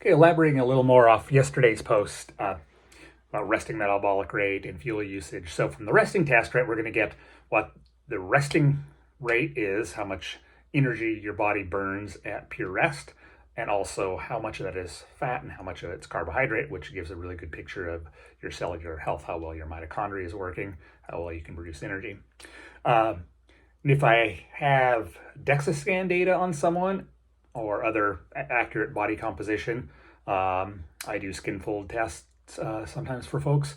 Okay, elaborating a little more off yesterday's post about resting metabolic rate and fuel usage. So from the resting test, right, we're going to get what the resting rate is, how much energy your body burns at pure rest, and also how much of that is fat and how much of it's carbohydrate, which gives a really good picture of your cellular health, how well your mitochondria is working, how well you can produce energy. And if I have DEXA scan data on someone or other accurate body composition, I do skin fold tests sometimes for folks.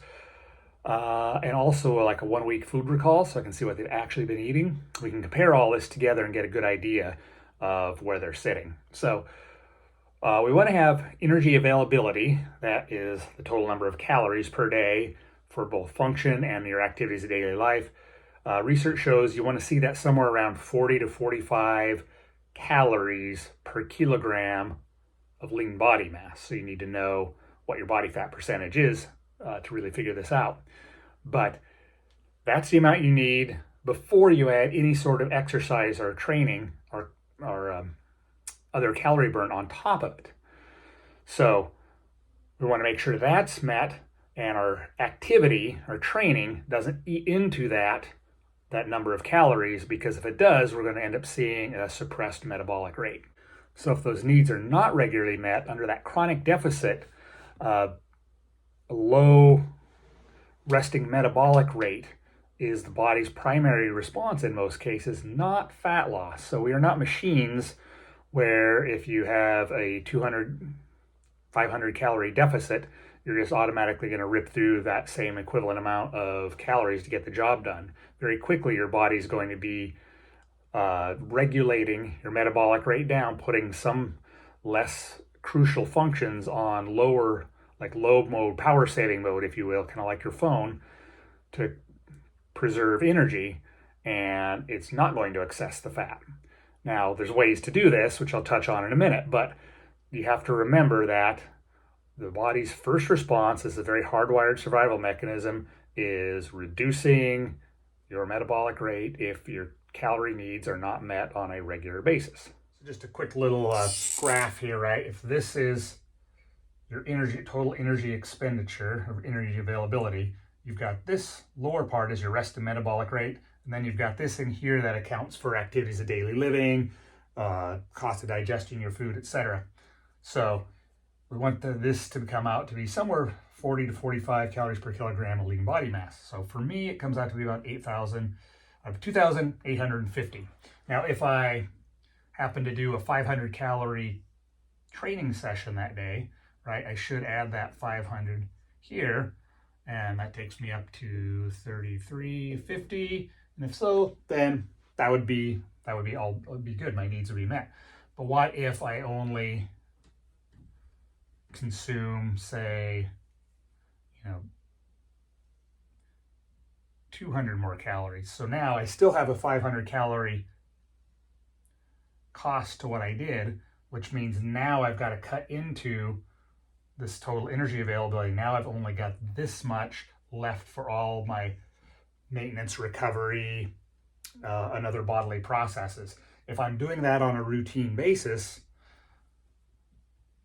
And also like a 1 week food recall so I can see what they've actually been eating. We can compare all this together and get a good idea of where they're sitting. So we want to have energy availability, that is the total number of calories per day for both function and your activities of daily life. Research shows you want to see that somewhere around 40 to 45 calories per kilogram of lean body mass. So you need to know what your body fat percentage is to really figure this out. But that's the amount you need before you add any sort of exercise or training or other calorie burn on top of it. So we want to make sure that's met and our activity, our training, doesn't eat into that number of calories, because if it does, we're going to end up seeing a suppressed metabolic rate. So if those needs are not regularly met under that chronic deficit, a low resting metabolic rate is the body's primary response in most cases, not fat loss. So we are not machines where if you have a 200, 500 calorie deficit, you're just automatically going to rip through that same equivalent amount of calories to get the job done. Very quickly, your body's going to be regulating your metabolic rate down, putting some less crucial functions on lower, like low mode, power saving mode, if you will, kind of like your phone, to preserve energy, and it's not going to access the fat. Now, there's ways to do this, which I'll touch on in a minute, but you have to remember that the body's first response is a very hardwired survival mechanism, is reducing your metabolic rate if your calorie needs are not met on a regular basis. So just a quick little graph here, right? If this is your energy, total energy expenditure or energy availability, you've got this lower part is your rest and metabolic rate, and then you've got this in here that accounts for activities of daily living, cost of digesting your food, etc. So we want this to come out to be somewhere 40 to 45 calories per kilogram of lean body mass. So for me, it comes out to be about 2,850. Now, if I happen to do a 500 calorie training session that day, right, I should add that 500 here, and that takes me up to 3,350. And if so, then that would be good. My needs would be met. But what if I only consume, say, 200 more calories? So now I still have a 500 calorie cost to what I did, which means now I've got to cut into this total energy availability. Now I've only got this much left for all my maintenance, recovery, and other bodily processes. If I'm doing that on a routine basis,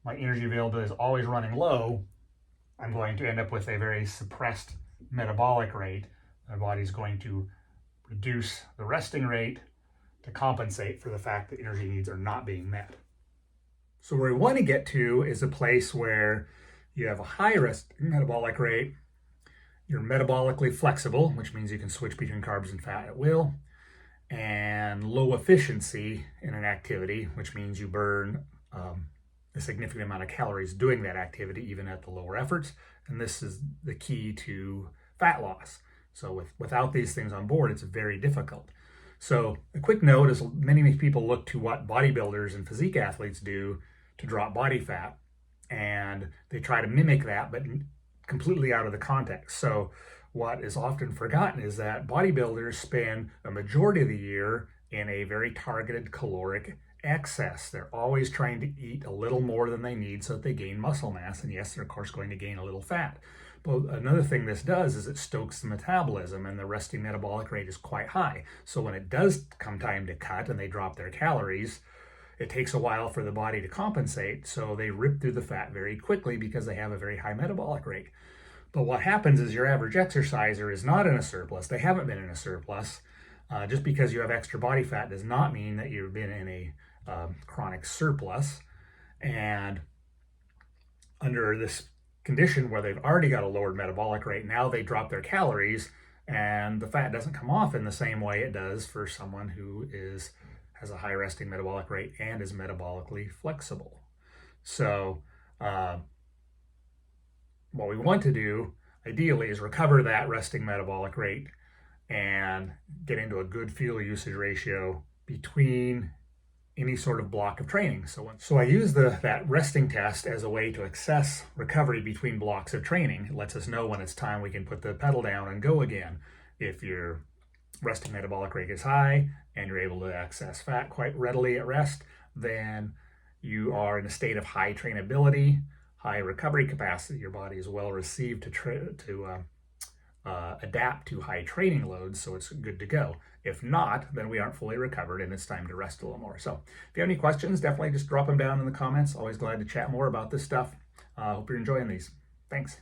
my energy availability is always running low. I'm going to end up with a very suppressed metabolic rate. My body's going to reduce the resting rate to compensate for the fact that energy needs are not being met. So where we want to get to is a place where you have a high resting metabolic rate, you're metabolically flexible, which means you can switch between carbs and fat at will, and low efficiency in an activity, which means you burn a significant amount of calories doing that activity, even at the lower efforts. And this is the key to fat loss. So without these things on board, it's very difficult. So a quick note is many people look to what bodybuilders and physique athletes do to drop body fat, and they try to mimic that, but completely out of the context. So what is often forgotten is that bodybuilders spend a majority of the year in a very targeted caloric excess. They're always trying to eat a little more than they need so that they gain muscle mass. And yes, they're of course going to gain a little fat. But another thing this does is it stokes the metabolism, and the resting metabolic rate is quite high. So when it does come time to cut and they drop their calories, it takes a while for the body to compensate, so they rip through the fat very quickly because they have a very high metabolic rate. But what happens is your average exerciser is not in a surplus. They haven't been in a surplus. Just because you have extra body fat does not mean that you've been in a chronic surplus. And under this condition where they've already got a lowered metabolic rate, now they drop their calories and the fat doesn't come off in the same way it does for someone who has a high resting metabolic rate and is metabolically flexible. So what we want to do ideally is recover that resting metabolic rate and get into a good fuel usage ratio between any sort of block of training. So I use that resting test as a way to assess recovery between blocks of training. It lets us know when it's time we can put the pedal down and go again. If your resting metabolic rate is high and you're able to access fat quite readily at rest, then you are in a state of high trainability, high recovery capacity. Your body is well received to adapt to high training loads, so it's good to go. If not, then we aren't fully recovered and it's time to rest a little more. So if you have any questions, definitely just drop them down in the comments. Always glad to chat more about this stuff. Hope you're enjoying these. Thanks.